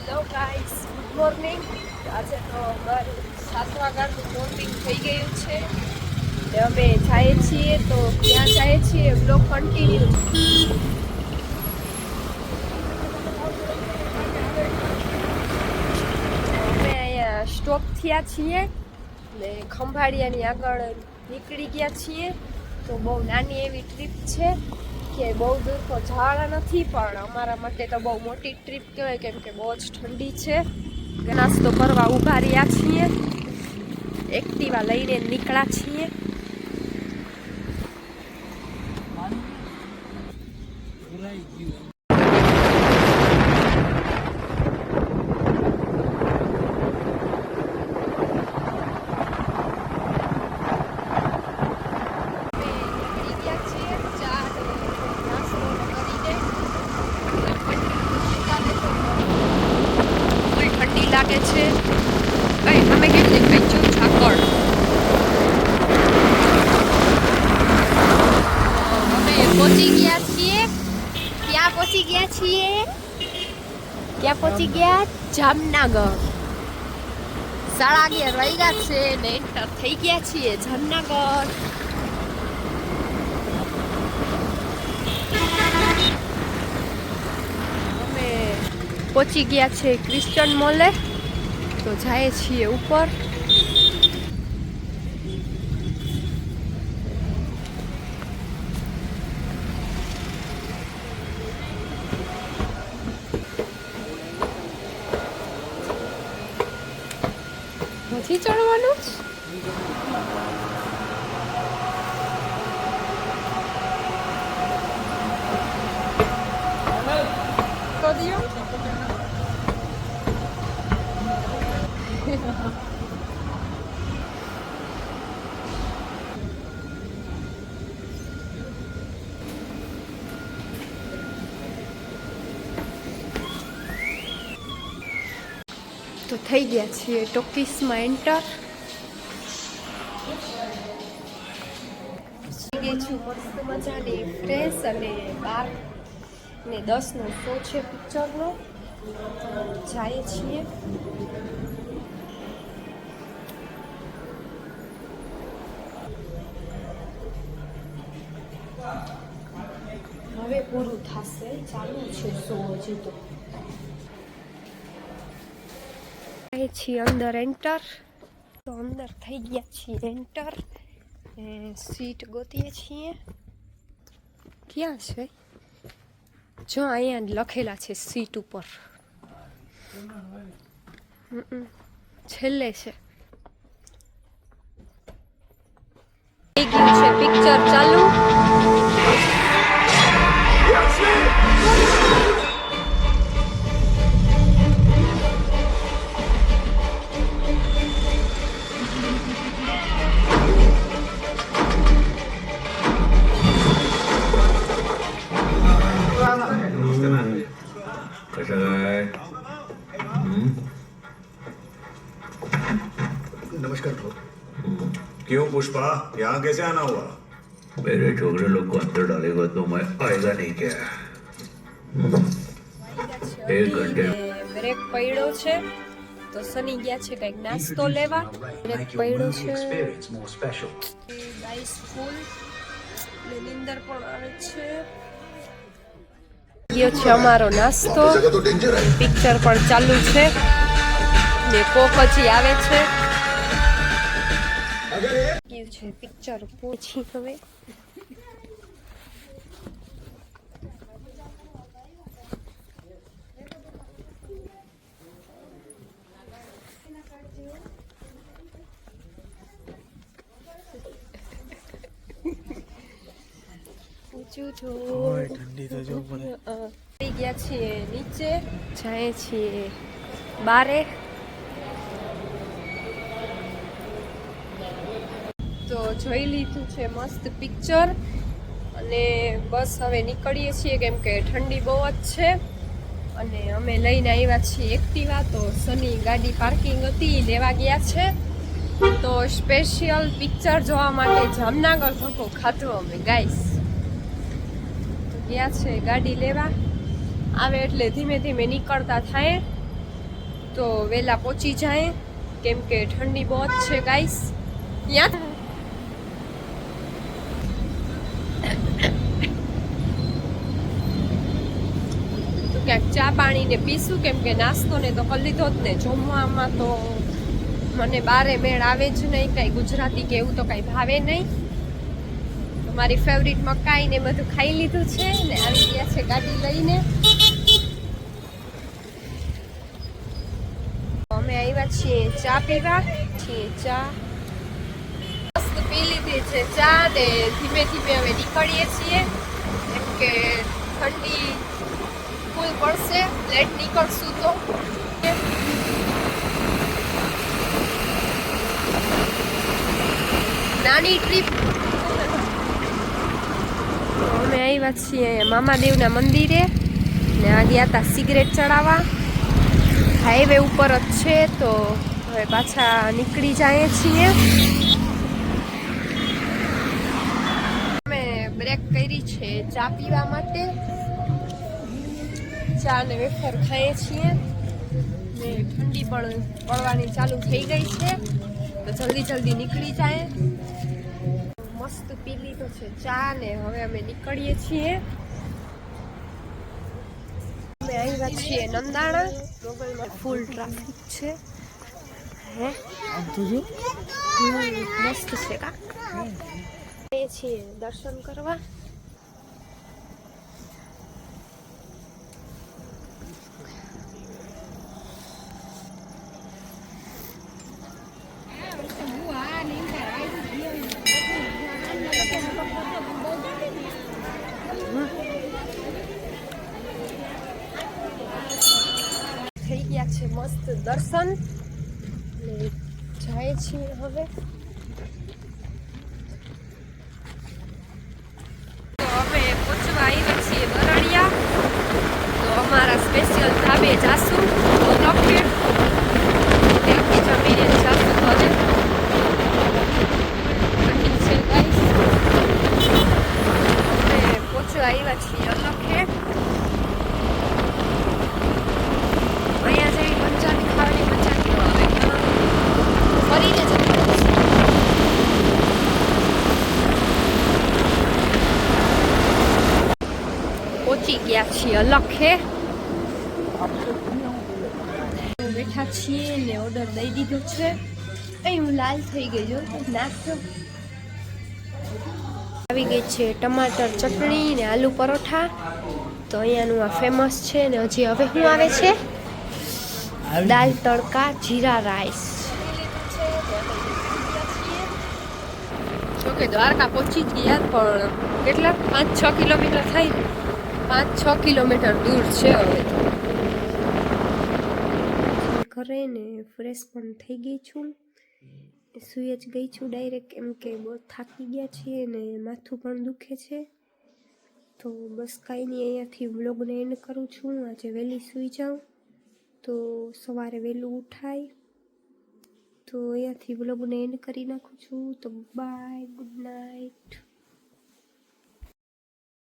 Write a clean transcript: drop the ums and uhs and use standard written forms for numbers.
Hello guys, good morning. આજે તો અમારું 7 વાગ્યાનું મોર્નિંગ થઈ ગયું છે ને અમે જઈએ છીએ. તો ક્યાં જઈએ છીએ બ્લોગ કન્ટિન્યુ. અમે અહીંયા સ્ટોપ થયા છીએ ને ખંભાળિયાની આગળ નીકળી ગયા છીએ. તો બહુ નાની એવી ટ્રીપ છે કે બહુ દૂર તો જવાના નથી, પણ અમારા માટે તો બહુ મોટી ટ્રીપ કહેવાય, કેમ કે બહુ જ ઠંડી છે. નાસ્તો કરવા ઊભા રહ્યા છીએ, એક્ટિવા લઈને નીકળ્યા છીએ. લાગે છે કઈ અમે કેમ દેખાય છું ઝાકળ. અમે પહોંચી ગયા છીએ. ક્યાં પહોંચી ગયા છીએ? ક્યાં પહોંચી ગયા? જામનગર. 11:30 વાગ્યા છે ને એન્ટર થઈ ગયા છીએ જામનગર. અમે પહોંચી ગયા છે ક્રિશ્ચન મોલે. તો જાય છીએ ઉપર. નથી ચડવાનું જ. તો દિયો તો થઈ ગયા છીએ ટોકીસમાં એન્ટર. ગઈ છું મસ્ત મજાની ફ્રેશ અને 12:10 શો છે પિક્ચરનો. જઈએ છીએ. હવે પૂરું થશે, ચાલુ છે શો હજી તો. છીએ અંદર એન્ટર. તો અંદર થઈ ગયા છીએ એન્ટર. સીટ ગોતીએ છીએ. ક્યાં છે? જો અહીંયા લખેલા છે સીટ ઉપર. છેલ્લે છે. થઈ ગયું છે પિક્ચર ચાલુ. नमस्कार ब्रो. क्यों पुष्पा, यहाँ कैसे आना हुआ? मेरे छोकरे लोग को अंदर डालेगा तो मैं आएगा नहीं क्या? 1 घंटे બ્રેક પડ્યો છે તો સની ગયા છે કઈક નાસ્તો લેવા. બ્રેક પડ્યો છે ગાઈસ ફૂલ. નિંદર પણ આવે છે. ગયો છે અમારો નાસ્તો. પિક્ચર પણ ચાલુ છે ને કોક હજી આવે છે. ગયું છે પિક્ચર પૂછી હવે. ઠંડી તો જો પડે. ગયા છીએ નીચે, જાય છીએ બારે. તો જોઈ લીધું છે મસ્ત પિક્ચર અને બસ હવે નીકળીએ છીએ, કેમ કે ઠંડી બહુ જ છે. અને અમે લઈને આવ્યા છીએ એક્ટિવા. તો સની ગાડી પાર્કિંગ હતી લેવા ગયા છે. તો સ્પેશિયલ પિક્ચર જોવા માટે જામનગર ધક્કો ખાધો અમે ગાઈસ. ગયા છે ગાડી લેવા. આવે એટલે ધીમે ધીમે નીકળતા થાય. તો વહેલા પહોંચી જાય, કેમ કે ઠંડી બહુ જ છે ગાઈસ. ત્યાં તો ક્યાંક ચા પાણી ને પીશું, કેમ કે નાસ્તો ને તો કરી લીધો જ ને. જમવામાં તો મને બારે મેળ આવે જ નહીં, કાંઈ ગુજરાતી કે એવું તો કાંઈ ભાવે નહીં. તો મારી ફેવરિટ મકાઈ ને બધું ખાઈ લીધું છે ને આવી ગયા છે ગાડી લઈને. અમે આવ્યા છીએ ચા પીવા. ચા મસ્ત પી લીધી છે ચા ને ધીમે ધીમે હવે નીકળીએ છીએ, કેમ કે ઠંડી ફૂલ પડશે. લેટ નીકળશું તો નાની ટ્રીપ. અમે આવ્યા છીએ મામાદેવના મંદિરે ને આ ગયા હતા સિગરેટ ચડાવવા. હાઈવે ઉપર જ છે, તો હવે પાછા નીકળી જઈએ છીએ. અમે બ્રેક કરી છે ચા પીવા માટે. ચા ને વેફર ખાઈએ છીએ ને ઠંડી પણ પડવાની ચાલુ થઈ ગઈ છે, તો જલ્દી જલ્દી નીકળી જાય. મસ્ત પી લીધો છે ચા ને હવે અમે નીકળીએ છીએ. અમે આવ્યા છીએ નંદાણા. મોગલમાં ફૂલ ટ્રાફિક છે. હે મસ્ત છે કા. છીએ દર્શન કરવા. થઈ ગયા છે મસ્ત દર્શન ને જાય છીએ હવે. તો અમે પહોંચવા આવ્યા છીએ બરડિયા. તો અમારા સ્પેશિયલ ધાબે જાશું ત્યાંથી જમીને જાશું ઘરે. ઠંડી છે ગાઈસ. અમે પહોંચવા આવ્યા છીએ અલખે. અહીંયા જેવી પંજાબી ખાવાની મજા ન આવે, ફરીને જતા પહોંચી ગયા છીએ અલખે. બેઠા છીએ ને ઓર્ડર દઈ દીધો છે. અહીં હું લાલ થઈ ગઈ જો નાખજો. આવી ગઈ છે ટમાટર ચટણી ને આલુ પરોઠા. તો અહીંયાનું આ ફેમસ છે ને હજી હવે શું આવે છે? દાલ તડકા જીરા રાઈસ. જોકે દ્વારકા પહોંચી જ ગયા, પણ કેટલા 5-6 કિલોમીટર થાય. 5-6 કિલોમીટર દૂર છે. હવે ઘરે ને ફ્રેશ પણ થઈ ગઈ છું. સુઈ જ ગઈ છું ડાયરેક્ટ, કેમ કે બહુ થાકી ગયા છીએ ને માથું પણ દુખે છે. તો બસ કાંઈ નહીં, અહીંયાથી વ્લોગને એન્ડ કરું છું. આજે વહેલી સૂઈ જાઉં તો સવારે વહેલું ઉઠાય. તો અહીંયાથી વ્લોગને એન્ડ કરી નાખું છું. તો બાય, ગુડ નાઇટ.